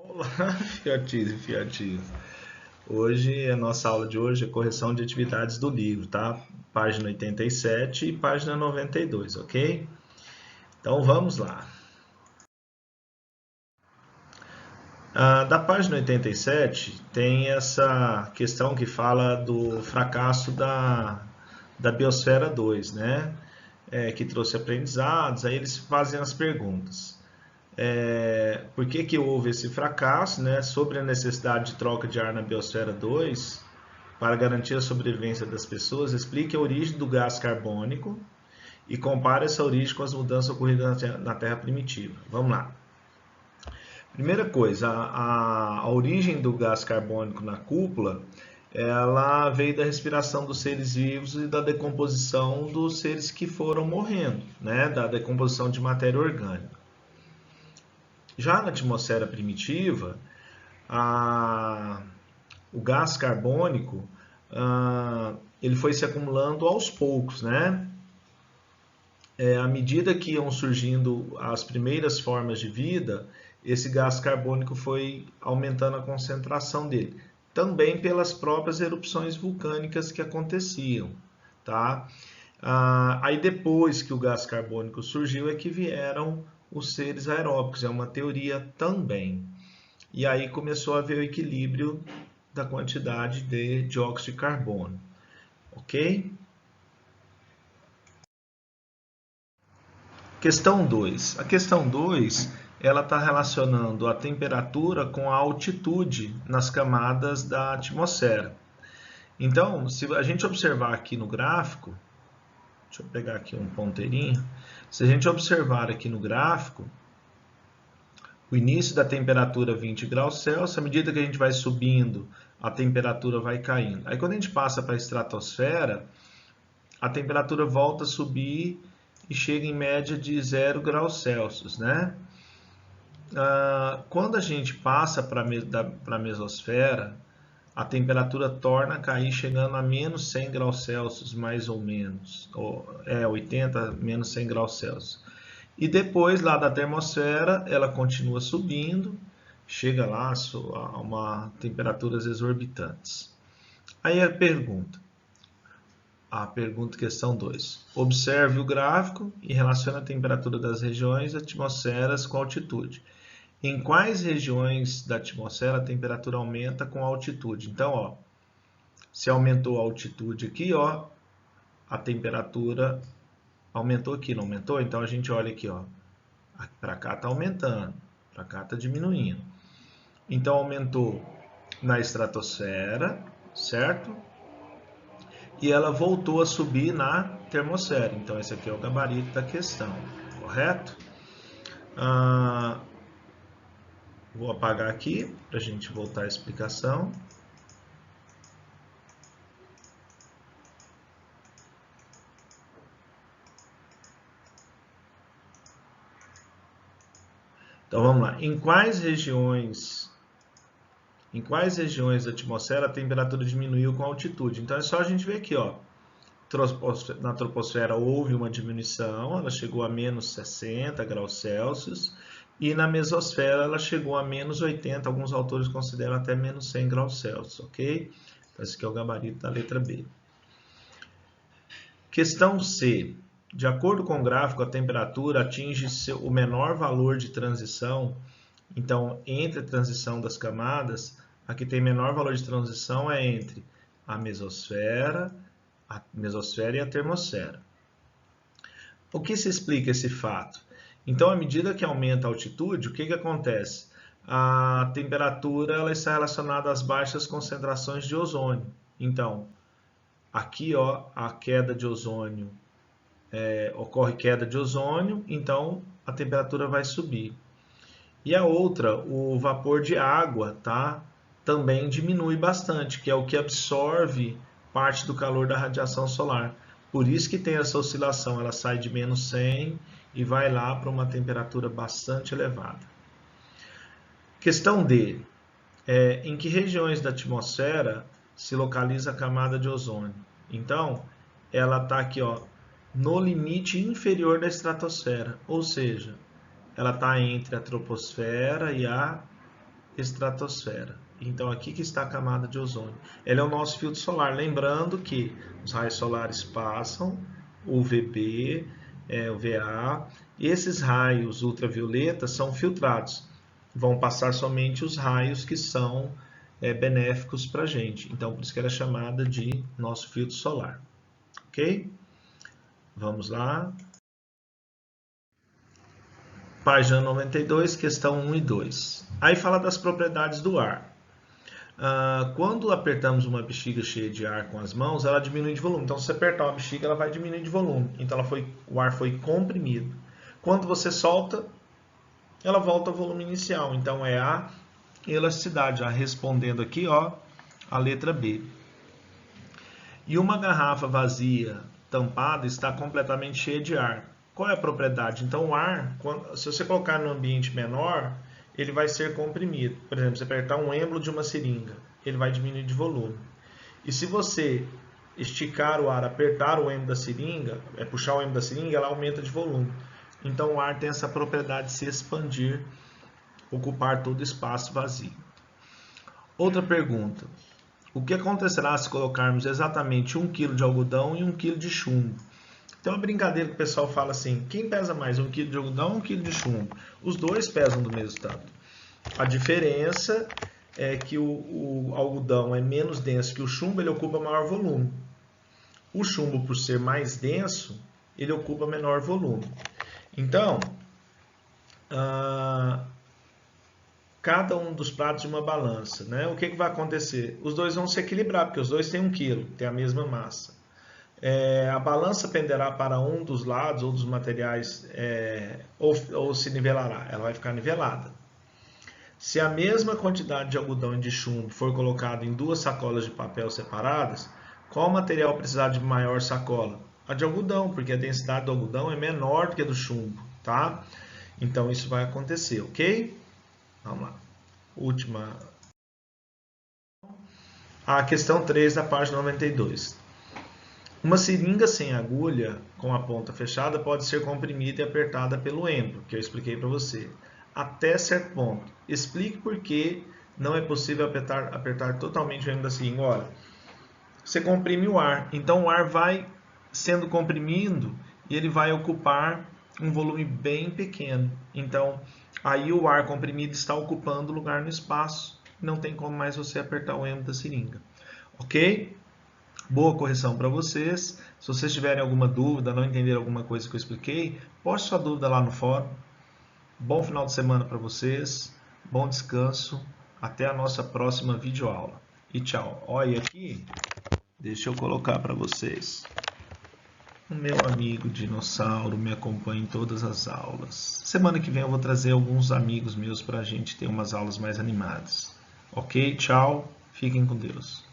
Olá, fiotinhos e fiotinhos. Hoje, a nossa aula de hoje é correção de atividades do livro, tá? Página 87 e página 92, ok? Então vamos lá. Da página 87 tem essa questão que fala do fracasso da Biosfera 2, né? Que trouxe aprendizados, aí eles fazem as perguntas. Por que houve esse fracasso, né? Sobre a necessidade de troca de ar na Biosfera 2 para garantir a sobrevivência das pessoas, explique a origem do gás carbônico e compare essa origem com as mudanças ocorridas na Terra primitiva. Vamos lá. Primeira coisa, a origem do gás carbônico na cúpula, ela veio da respiração dos seres vivos e da decomposição dos seres que foram morrendo, né? Da decomposição de matéria orgânica. Já na atmosfera primitiva, o gás carbônico ele foi se acumulando aos poucos, né? À medida que iam surgindo as primeiras formas de vida, esse gás carbônico foi aumentando a concentração dele, também pelas próprias erupções vulcânicas que aconteciam, tá? Aí depois que o gás carbônico surgiu é que vieram os seres aeróbicos, é uma teoria também. E aí começou a haver o equilíbrio da quantidade de dióxido de carbono, ok? Questão 2. A questão 2, ela está relacionando a temperatura com a altitude nas camadas da atmosfera. Então, se a gente observar aqui no gráfico, deixa eu pegar aqui um ponteirinho, se a gente observar aqui no gráfico, o início da temperatura 20 graus Celsius, à medida que a gente vai subindo, a temperatura vai caindo. Aí quando a gente passa para a estratosfera, a temperatura volta a subir e chega em média de 0 graus Celsius, né? Quando a gente passa para a mesosfera, a temperatura torna a cair chegando a menos 100 graus Celsius, mais ou menos, 80 menos 100 graus Celsius. E depois, lá da termosfera, ela continua subindo, chega lá a uma temperaturas exorbitantes. Aí a pergunta questão 2. Observe o gráfico e relacione a temperatura das regiões atmosferas com a altitude. Em quais regiões da atmosfera a temperatura aumenta com a altitude? Então, ó, se aumentou a altitude aqui, ó, a temperatura aumentou aqui, não aumentou? Então a gente olha aqui, ó, para cá está aumentando, para cá está diminuindo. Então aumentou na estratosfera, certo? E ela voltou a subir na termosfera. Então esse aqui é o gabarito da questão, correto? Vou apagar aqui para a gente voltar à explicação. Então vamos lá. Em quais regiões da atmosfera a temperatura diminuiu com a altitude? Então é só a gente ver aqui, ó. Na troposfera houve uma diminuição, ela chegou a menos 60 graus Celsius, e na mesosfera ela chegou a menos 80, alguns autores consideram até menos 100 graus Celsius, ok? Então esse aqui é o gabarito da letra B. Questão C. De acordo com o gráfico, a temperatura atinge o menor valor de transição. Então, entre a transição das camadas, a que tem menor valor de transição é entre a mesosfera e a termosfera. O que se explica esse fato? Então, à medida que aumenta a altitude, o que acontece? A temperatura ela está relacionada às baixas concentrações de ozônio. Então, aqui, ó, a queda de ozônio, ocorre queda de ozônio, então a temperatura vai subir. E a outra, o vapor de água, tá? Também diminui bastante, que é o que absorve parte do calor da radiação solar. Por isso que tem essa oscilação, ela sai de menos 100 e vai lá para uma temperatura bastante elevada. Questão D. Em que regiões da atmosfera se localiza a camada de ozônio? Então, ela está aqui, ó, no limite inferior da estratosfera, ou seja, ela está entre a troposfera e a estratosfera. Então aqui que está a camada de ozônio. Ela é o nosso filtro solar. Lembrando que os raios solares passam, o UVB, UVA, e esses raios ultravioletas são filtrados. Vão passar somente os raios que são benéficos para a gente. Então por isso que ela é chamada de nosso filtro solar. Ok? Vamos lá. Página 92, questão 1 e 2. Aí fala das propriedades do ar. Quando apertamos uma bexiga cheia de ar com as mãos, ela diminui de volume. Então, se você apertar uma bexiga, ela vai diminuir de volume. Então, o ar foi comprimido. Quando você solta, ela volta ao volume inicial. Então, é a elasticidade. Já respondendo aqui, ó, a letra B. E uma garrafa vazia, tampada, está completamente cheia de ar. Qual é a propriedade? Então, o ar, se você colocar no ambiente menor, ele vai ser comprimido. Por exemplo, você apertar um êmbolo de uma seringa, ele vai diminuir de volume. E se você esticar o ar, apertar o êmbolo da seringa, puxar o êmbolo da seringa, ela aumenta de volume. Então, o ar tem essa propriedade de se expandir, ocupar todo o espaço vazio. Outra pergunta. O que acontecerá se colocarmos exatamente 1 kg de algodão e 1 kg de chumbo? Tem uma brincadeira que o pessoal fala assim, quem pesa mais, 1 kg de algodão ou 1 kg de chumbo? Os dois pesam do mesmo tanto. A diferença é que o algodão é menos denso que o chumbo, ele ocupa maior volume. O chumbo, por ser mais denso, ele ocupa menor volume. Então, cada um dos pratos de uma balança, né? O que vai acontecer? Os dois vão se equilibrar, porque os dois têm 1 kg, têm a mesma massa. A balança penderá para um dos lados ou dos materiais ou se nivelará, ela vai ficar nivelada. Se a mesma quantidade de algodão e de chumbo for colocado em 2 sacolas de papel separadas, qual material precisará de maior sacola? A de algodão, porque a densidade do algodão é menor do que a do chumbo, tá? Então isso vai acontecer, ok? Vamos lá. Última. A questão 3 da página 92. Uma seringa sem agulha, com a ponta fechada, pode ser comprimida e apertada pelo êmbolo, que eu expliquei para você, até certo ponto. Explique por que não é possível apertar totalmente o êmbolo da seringa. Olha, você comprime o ar, então o ar vai sendo comprimido e ele vai ocupar um volume bem pequeno. Então, aí o ar comprimido está ocupando lugar no espaço, não tem como mais você apertar o êmbolo da seringa. Ok? Boa correção para vocês. Se vocês tiverem alguma dúvida, não entenderam alguma coisa que eu expliquei, poste sua dúvida lá no fórum. Bom final de semana para vocês, bom descanso, até a nossa próxima videoaula. E tchau. Olha aqui, deixa eu colocar para vocês. O meu amigo dinossauro me acompanha em todas as aulas. Semana que vem eu vou trazer alguns amigos meus para a gente ter umas aulas mais animadas. Ok? Tchau. Fiquem com Deus.